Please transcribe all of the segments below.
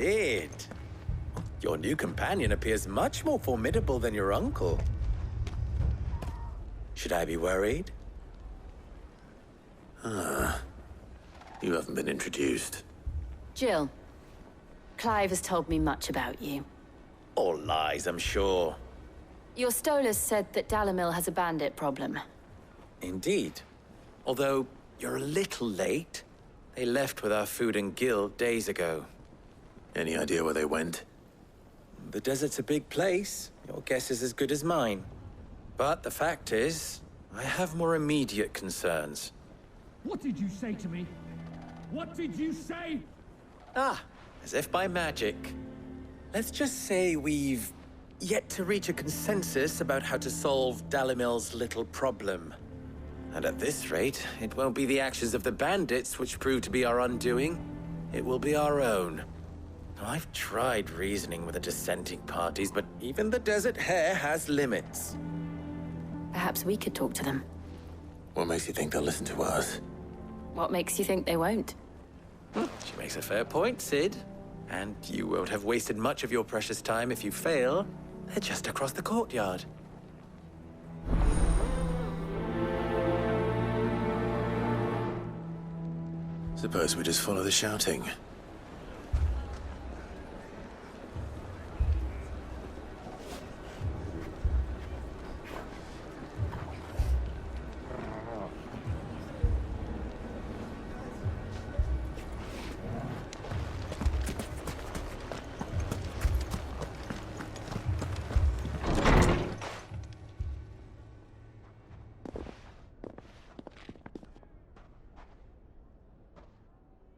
Sid. Your new companion appears much more formidable than your uncle. Should I be worried? You haven't been introduced. Jill, Clive has told me much about you. All lies, I'm sure. Your Stolas said that Dalamil has a bandit problem. Indeed. Although, you're a little late. They left with our food and guild days ago. Any idea where they went? The desert's a big place. Your guess is as good as mine. But the fact is, I have more immediate concerns. What did you say to me? What did you say? As if by magic. Let's just say we've yet to reach a consensus about how to solve Dalimil's little problem. And at this rate, it won't be the actions of the bandits which prove to be our undoing. It will be our own. I've tried reasoning with the dissenting parties, but even the Desert Hare has limits. Perhaps we could talk to them. What makes you think they'll listen to us? What makes you think they won't? She makes a fair point, Sid. And you won't have wasted much of your precious time if you fail. They're just across the courtyard. Suppose we just follow the shouting.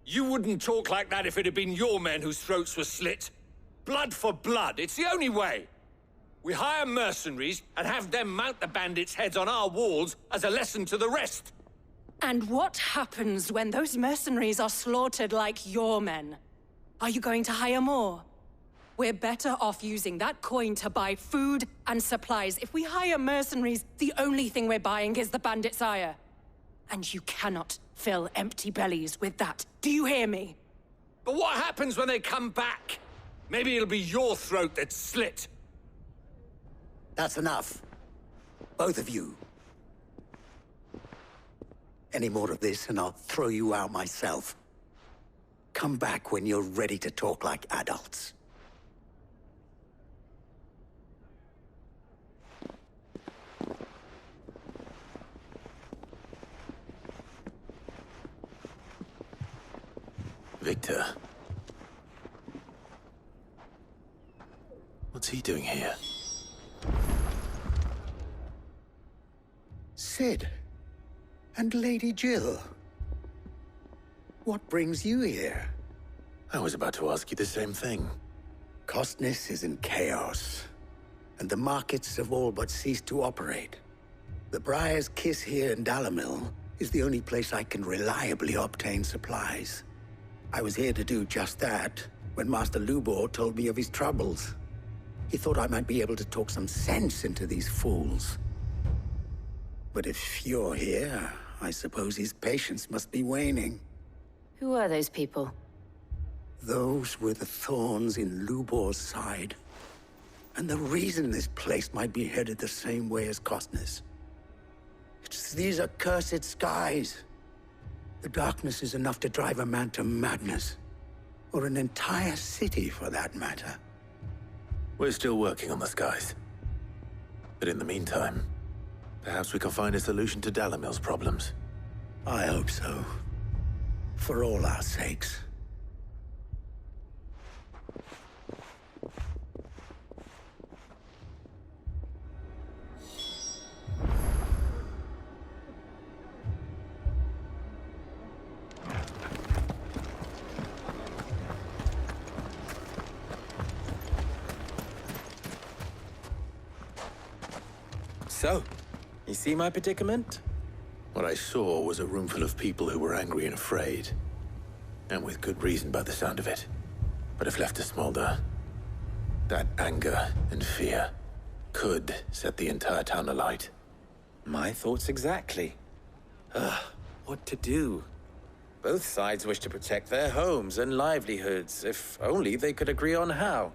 You wouldn't talk like that if it had been your men whose throats were slit. Blood for blood, it's the only way. We hire mercenaries and have them mount the bandits' heads on our walls as a lesson to the rest. And what happens when those mercenaries are slaughtered like your men? Are you going to hire more? We're better off using that coin to buy food and supplies. If we hire mercenaries, the only thing we're buying is the bandit's ire. And you cannot fill empty bellies with that. Do you hear me? But what happens when they come back? Maybe it'll be your throat that's slit. That's enough. Both of you. Any more of this and I'll throw you out myself. Come back when you're ready to talk like adults. Victor. What's he doing here? Sid. And Lady Jill. What brings you here? I was about to ask you the same thing. Costness is in chaos, and the markets have all but ceased to operate. The Briar's Kiss here in Dalamil is the only place I can reliably obtain supplies. I was here to do just that when Master Ubor told me of his troubles. He thought I might be able to talk some sense into these fools. But if you're here, I suppose his patience must be waning. Who are those people? Those were the thorns in Ubor's side. And the reason this place might be headed the same way as Costness. It's these accursed skies. The darkness is enough to drive a man to madness. Or an entire city, for that matter. We're still working on the skies. But in the meantime, perhaps we can find a solution to Dalamil's problems. I hope so. For all our sakes. So, you see my predicament? What I saw was a room full of people who were angry and afraid. And with good reason by the sound of it. But if left to smolder, that anger and fear could set the entire town alight. My thoughts exactly. What to do? Both sides wish to protect their homes and livelihoods, if only they could agree on how.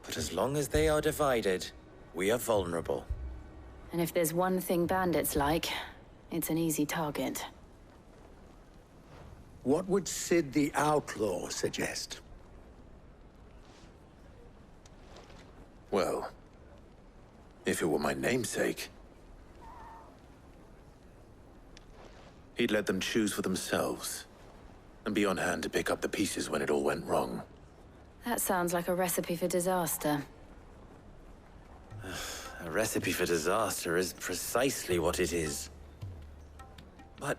But as long as they are divided, we are vulnerable. And if there's one thing bandits like, it's an easy target. What would Sid the Outlaw suggest? Well, if it were my namesake, he'd let them choose for themselves, and be on hand to pick up the pieces when it all went wrong. That sounds like a recipe for disaster. A recipe for disaster is precisely what it is. But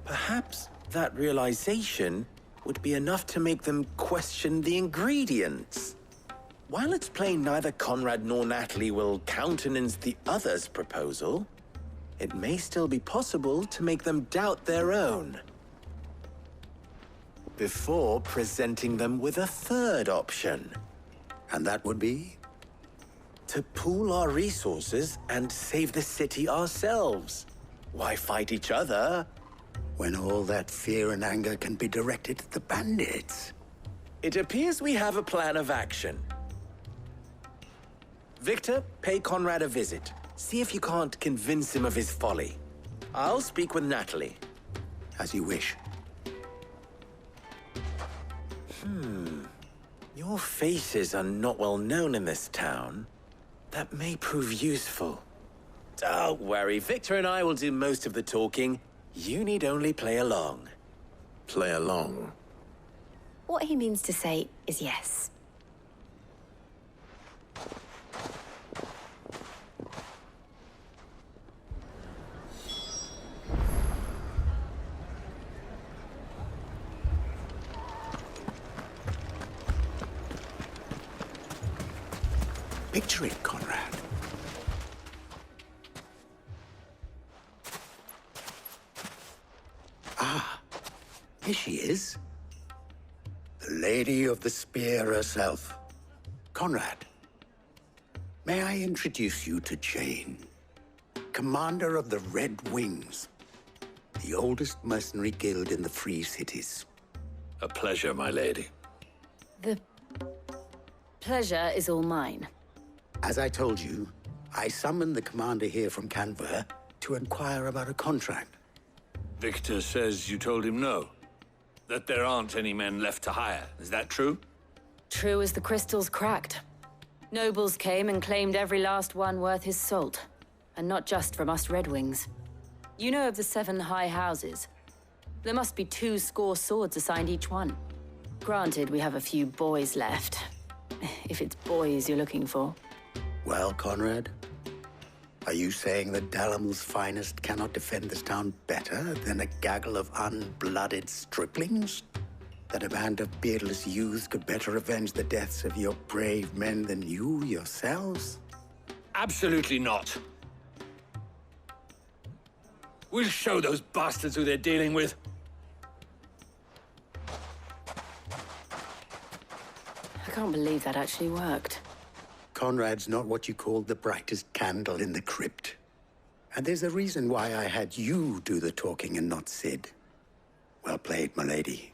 perhaps that realization would be enough to make them question the ingredients. While it's plain neither Conrad nor Natalie will countenance the other's proposal, it may still be possible to make them doubt their own. Before presenting them with a third option. And that would be? To pool our resources and save the city ourselves. Why fight each other? When all that fear and anger can be directed at the bandits. It appears we have a plan of action. Victor, pay Conrad a visit. See if you can't convince him of his folly. I'll speak with Natalie. As you wish. Your faces are not well known in this town. That may prove useful. Don't worry, Victor and I will do most of the talking. You need only play along. Play along. What he means to say is yes. Picture it, Conrad. Ah, here she is. The Lady of the Spear herself. Conrad, may I introduce you to Jane, commander of the Red Wings, the oldest mercenary guild in the Free Cities. A pleasure, my lady. The pleasure is all mine. As I told you, I summoned the commander here from Canver to inquire about a contract. Victor says you told him no. That there aren't any men left to hire. Is that true? True as the crystals cracked. Nobles came and claimed every last one worth his salt. And not just from us Red Wings. You know of the 7 high houses. There must be 2 swords assigned each one. Granted, we have a few boys left. If it's boys you're looking for. Well, Conrad, are you saying that Dalamil's finest cannot defend this town better than a gaggle of unblooded striplings? That a band of beardless youths could better avenge the deaths of your brave men than you yourselves? Absolutely not. We'll show those bastards who they're dealing with. I can't believe that actually worked. Conrad's not what you call the brightest candle in the crypt. And there's a reason why I had you do the talking and not Sid. Well played, my lady.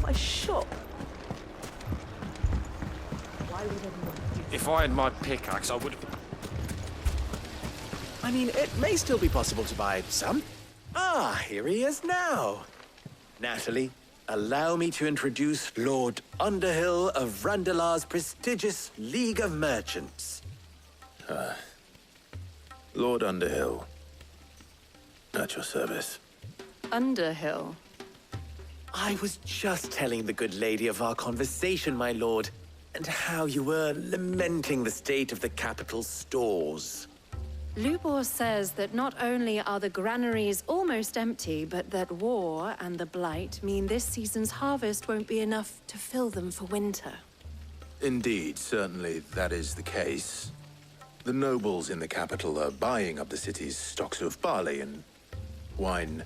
My shop. If I had my pickaxe, I would... I mean, it may still be possible to buy some. Ah, here he is now. Natalie, allow me to introduce Lord Underhill of Randalar's prestigious League of Merchants. Lord Underhill. At your service. Underhill. I was just telling the good lady of our conversation, my lord, and how you were lamenting the state of the capital's stores. Ubor says that not only are the granaries almost empty, but that war and the Blight mean this season's harvest won't be enough to fill them for winter. Indeed, certainly that is the case. The nobles in the capital are buying up the city's stocks of barley and wine.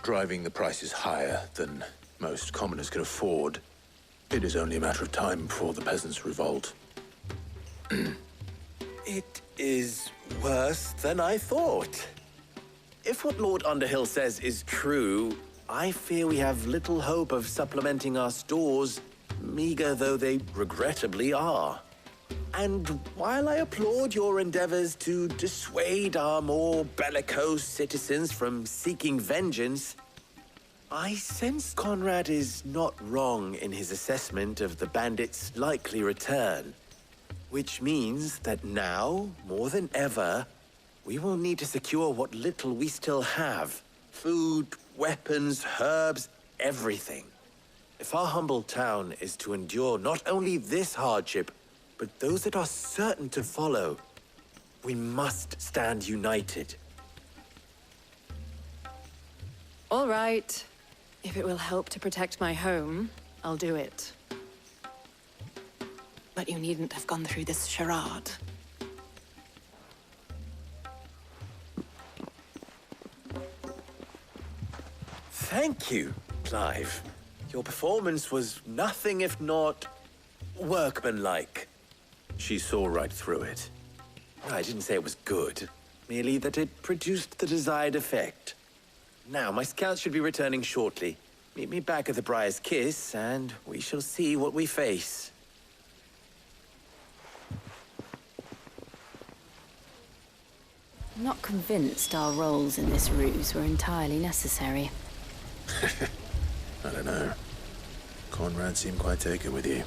driving the prices higher than most commoners can afford, it is only a matter of time before the peasants revolt. It is worse than I thought. If what Lord Underhill says is true, I fear we have little hope of supplementing our stores, meager though they regrettably are. And while I applaud your endeavors to dissuade our more bellicose citizens from seeking vengeance, I sense Conrad is not wrong in his assessment of the bandits' likely return. Which means that now, more than ever, we will need to secure what little we still have. Food, weapons, herbs, everything. If our humble town is to endure not only this hardship, but those that are certain to follow, we must stand united. All right. If it will help to protect my home, I'll do it. But you needn't have gone through this charade. Thank you, Clive. Your performance was nothing if not workmanlike. She saw right through it. I didn't say it was good, merely that it produced the desired effect. Now, my scouts should be returning shortly. Meet me back at the Briar's Kiss, and we shall see what we face. I'm not convinced our roles in this ruse were entirely necessary. I don't know. Conrad seemed quite taken with you.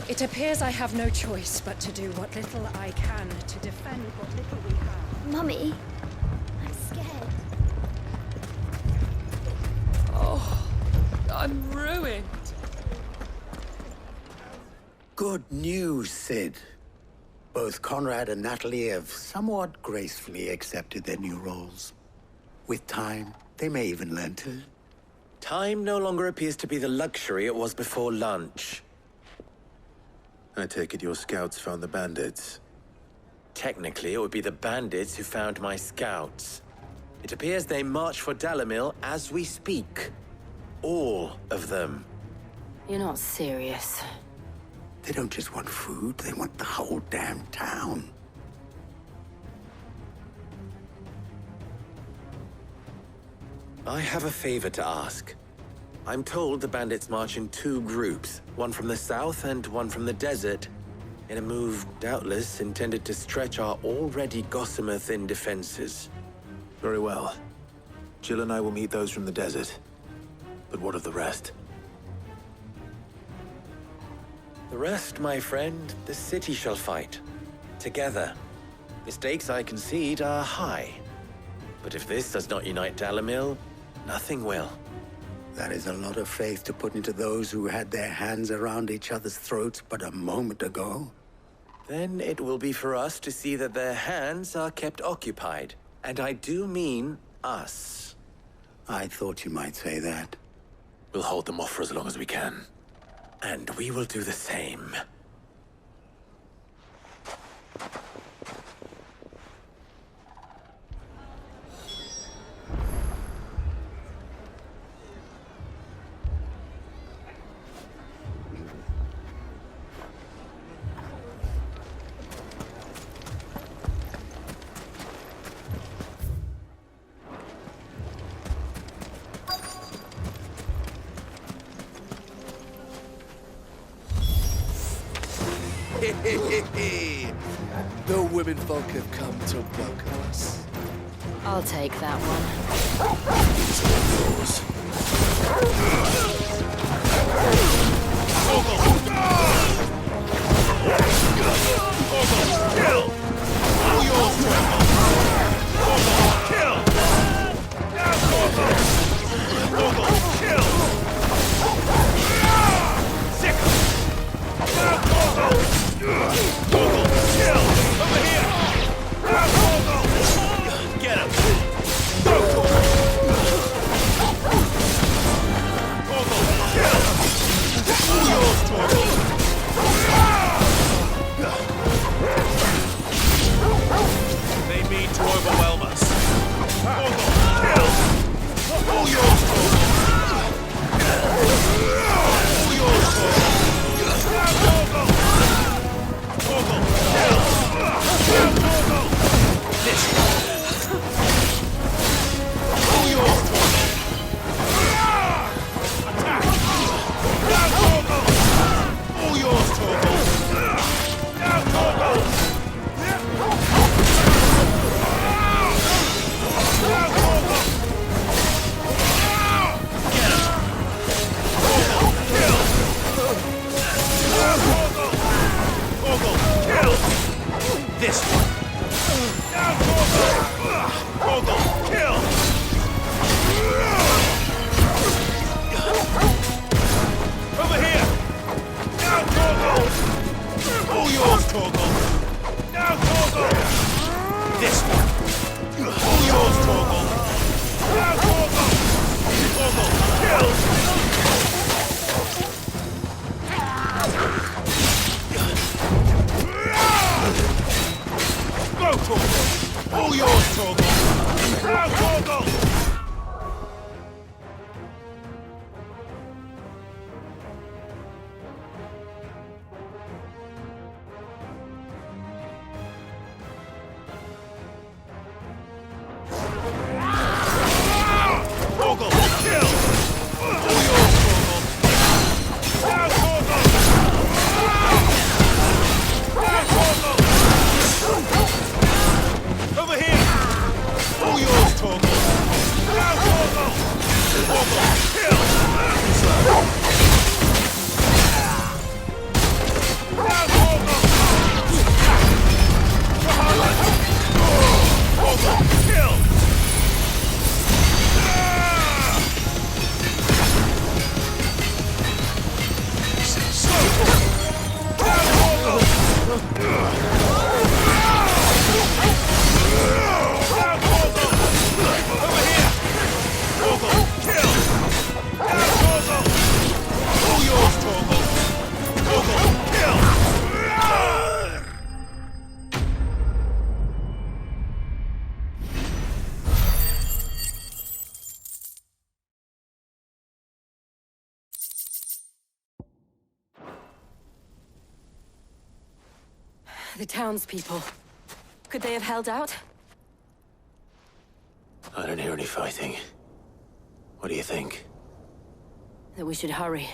It appears I have no choice but to do what little I can to defend what little we have. Mummy, I'm scared. Oh, I'm ruined. Good news, Sid. Both Conrad and Natalie have somewhat gracefully accepted their new roles. With time, they may even learn to. Time no longer appears to be the luxury it was before lunch. I take it your scouts found the bandits. Technically, it would be the bandits who found my scouts. It appears they march for Dalimil as we speak. All of them. You're not serious. They don't just want food, they want the whole damn town. I have a favor to ask. I'm told the bandits march in two groups, one from the south and one from the desert, in a move doubtless intended to stretch our already gossamer-thin defenses. Very well. Jill and I will meet those from the desert. But what of the rest? The rest, my friend, the city shall fight. Together. The stakes, I concede, are high. But if this does not unite Dalimil, nothing will. That is a lot of faith to put into those who had their hands around each other's throats but a moment ago. Then it will be for us to see that their hands are kept occupied. And I do mean us. I thought you might say that. We'll hold them off for as long as we can. And we will do the same. The women folk have come to welcome us. I'll take that one. The townspeople. Could they have held out? I don't hear any fighting. What do you think? That we should hurry.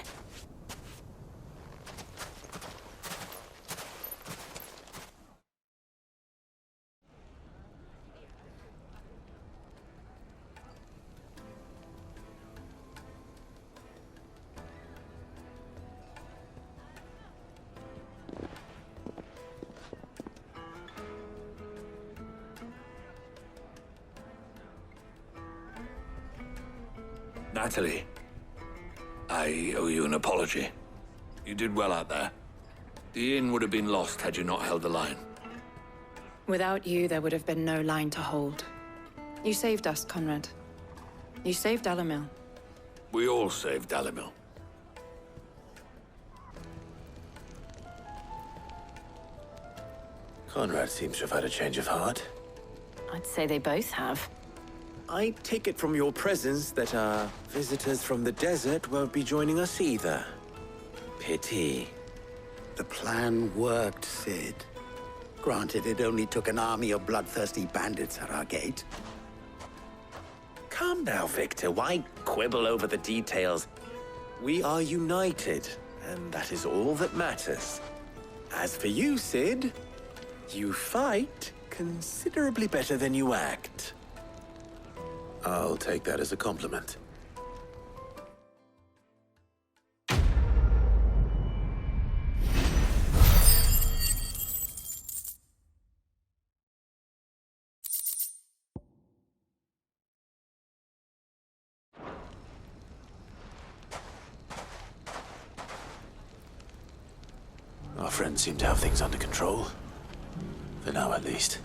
Natalie, I owe you an apology. You did well out there. The inn would have been lost had you not held the line. Without you, there would have been no line to hold. You saved us, Conrad. You saved Dalimil. We all saved Dalimil. Conrad seems to have had a change of heart. I'd say they both have. I take it from your presence that our visitors from the desert won't be joining us either. Pity. The plan worked, Sid. Granted, it only took an army of bloodthirsty bandits at our gate. Calm now, Victor. Why quibble over the details? We are united, and that is all that matters. As for you, Sid, you fight considerably better than you act. I'll take that as a compliment. Our friends seem to have things under control. For now, at least.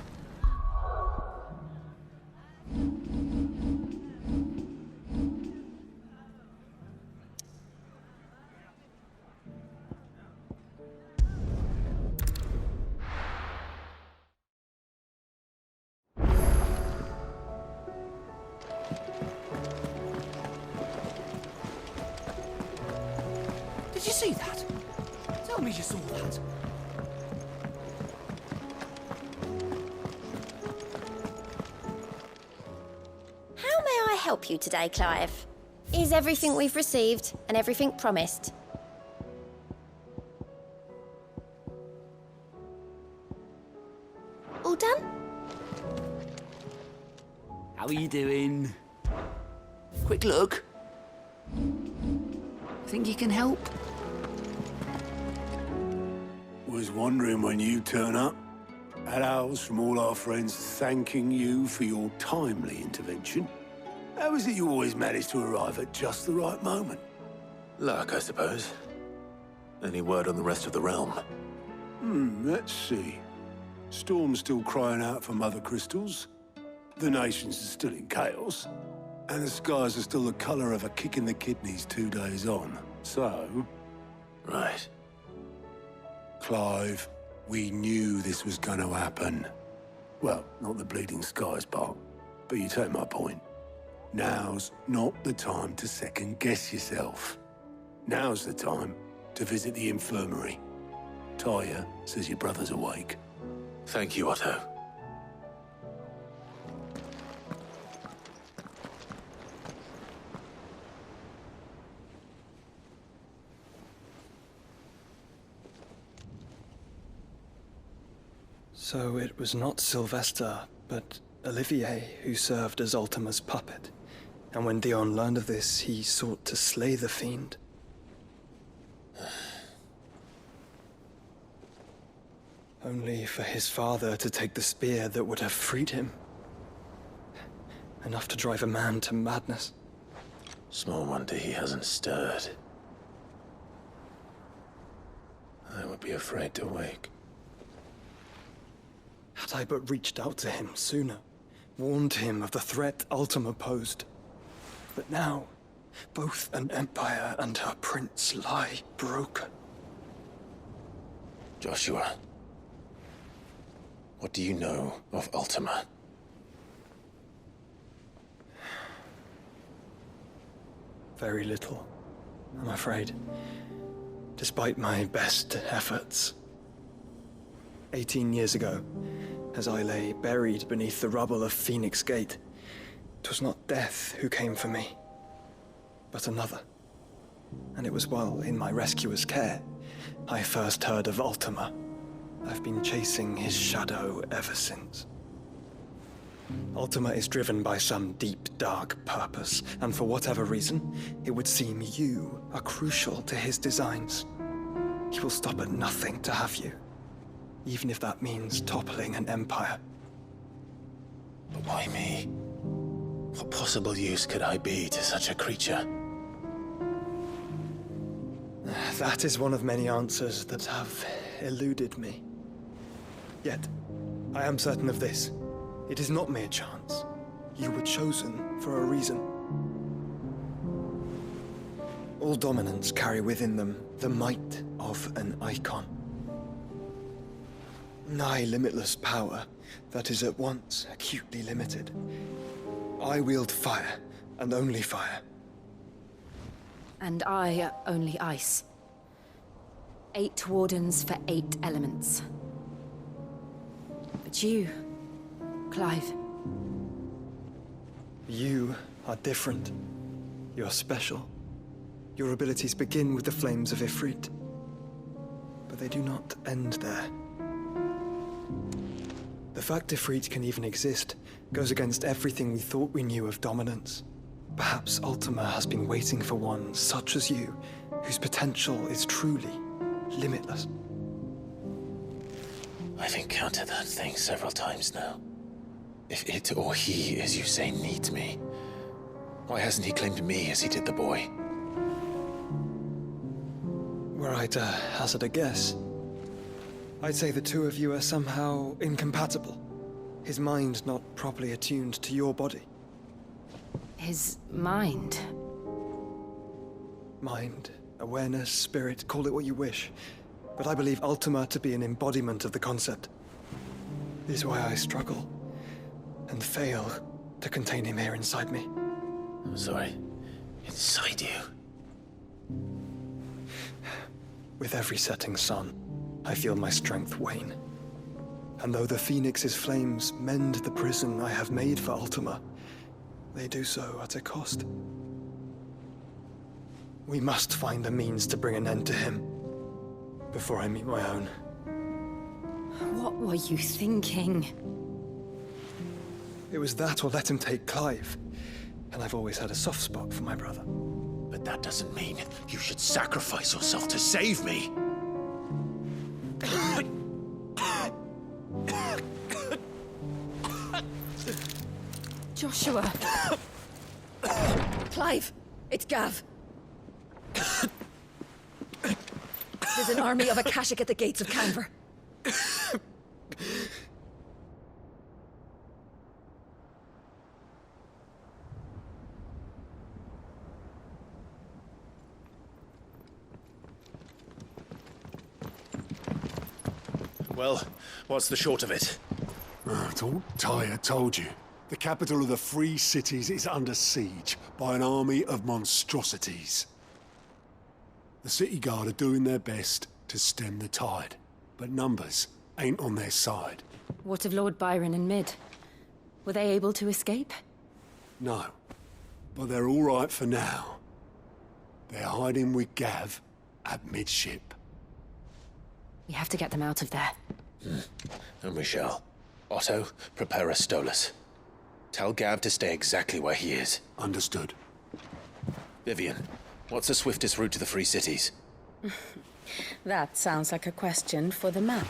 Did you see that? Tell me you saw that. How may I help you today, Clive? Is everything we've received and everything promised? All done? How are you doing? Quick look. Think you can help? Was wondering when you turn up. Hellos from all our friends thanking you for your timely intervention. How is it you always manage to arrive at just the right moment? Luck, I suppose. Any word on the rest of the realm? Let's see. Storm's still crying out for mother crystals. The nations are still in chaos. And the skies are still the color of a kick in the kidneys 2 days on. So... Right. Clive, we knew this was going to happen. Well, not the bleeding skies part, but you take my point. Now's not the time to second-guess yourself. Now's the time to visit the infirmary. Talia says your brother's awake. Thank you, Otto. So it was not Sylvester, but Olivier who served as Ultima's puppet. And when Dion learned of this, he sought to slay the fiend. Only for his father to take the spear that would have freed him. Enough to drive a man to madness. Small wonder he hasn't stirred. I would be afraid to wake. Had I but reached out to him sooner, warned him of the threat Ultima posed. But now, both an empire and her prince lie broken. Joshua, what do you know of Ultima? Very little, I'm afraid. Despite my best efforts. 18 years ago, as I lay buried beneath the rubble of Phoenix Gate, 'twas not death who came for me, but another. And it was while in my rescuer's care, I first heard of Ultima. I've been chasing his shadow ever since. Ultima is driven by some deep, dark purpose, and for whatever reason, it would seem you are crucial to his designs. He will stop at nothing to have you, even if that means toppling an empire. But why me? What possible use could I be to such a creature? That is one of many answers that have eluded me. Yet, I am certain of this. It is not mere chance. You were chosen for a reason. All dominants carry within them the might of an icon. nigh limitless power that is at once acutely limited. I wield fire, and only fire. And I only ice. 8 wardens for 8 elements. But you, Clive. You are different. You're special. Your abilities begin with the flames of Ifrit. But they do not end there. The fact Ifrit can even exist goes against everything we thought we knew of dominance. Perhaps Ultima has been waiting for one such as you, whose potential is truly limitless. I've encountered that thing several times now. If it or he, as you say, needs me, why hasn't he claimed me as he did the boy? Were I to hazard a guess, I'd say the two of you are somehow incompatible. His mind not properly attuned to your body. His mind? Mind, awareness, spirit, call it what you wish. But I believe Ultima to be an embodiment of the concept. This is why I struggle and fail to contain him here inside me. I'm sorry. Inside you? With every setting sun, I feel my strength wane. And though the Phoenix's flames mend the prison I have made for Ultima, they do so at a cost. We must find a means to bring an end to him before I meet my own. What were you thinking? It was that or let him take Clive. And I've always had a soft spot for my brother. But that doesn't mean you should sacrifice yourself to save me. Joshua. Clive, it's Gav. There's an army of Akashic at the gates of Canver. Well, what's the short of it? Thought Tyre told you. The capital of the Free Cities is under siege by an army of monstrosities. The city guard are doing their best to stem the tide, but numbers ain't on their side. What of Lord Byron and Mid? Were they able to escape? No, but they're all right for now. They're hiding with Gav at midship. We have to get them out of there. And we shall. Otto, prepare a Stolas. Tell Gav to stay exactly where he is. Understood. Vivian, what's the swiftest route to the Free Cities? That sounds like a question for the map.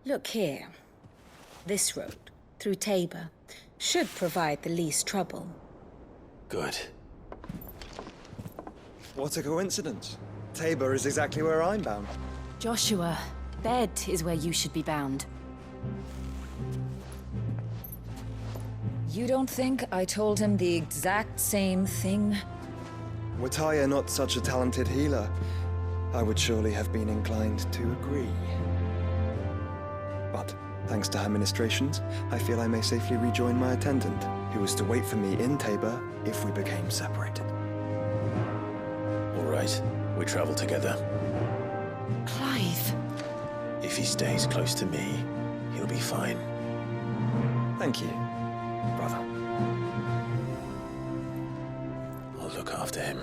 Look here. This road, through Tabor, should provide the least trouble. Good. What a coincidence. Tabor is exactly where I'm bound. Joshua, bed is where you should be bound. You don't think I told him the exact same thing? Were Tyre not such a talented healer, I would surely have been inclined to agree. But, thanks to her ministrations, I feel I may safely rejoin my attendant, who was to wait for me in Tabor if we became separated. All right, we travel together. Clive! If he stays close to me, he'll be fine. Thank you, brother. I'll look after him.